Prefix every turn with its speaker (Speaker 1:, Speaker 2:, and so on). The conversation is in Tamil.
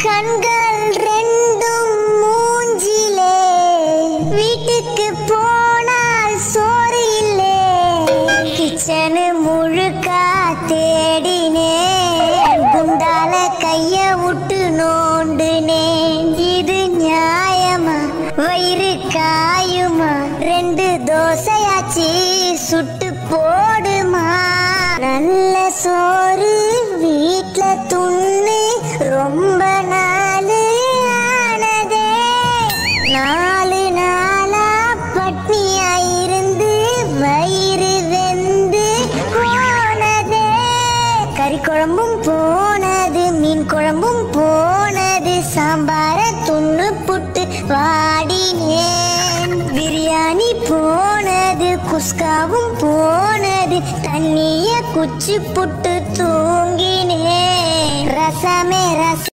Speaker 1: கண்கள் ரெண்டும் மூஞ்சிலே வீட்டுக்கு போனால் சோறு இல்லே கிச்சனு முழுக்கா தேடினேன் குண்டால கைய விட்டு நோண்டுனேன் இது நியாயமா வயிறு காயுமா 2 தோசையாச்சு சுட்டு போடுமா நல்ல சோறு வீட்ல துண்ணு ரொம்ப நாள் ஆனதே 4 நாளா பட்னியாயிருந்து வயிறு வெந்து போனதே கறி குழம்பும் போனது மீன் குழம்பும் போனது சாம்பார துண்ணு புட்டு வாடினேன் பிரியாணி போனது குஸ்காவும் போனது தண்ணிய குச்சி புட்டு தூங்கினேன் ரசமே ரசம்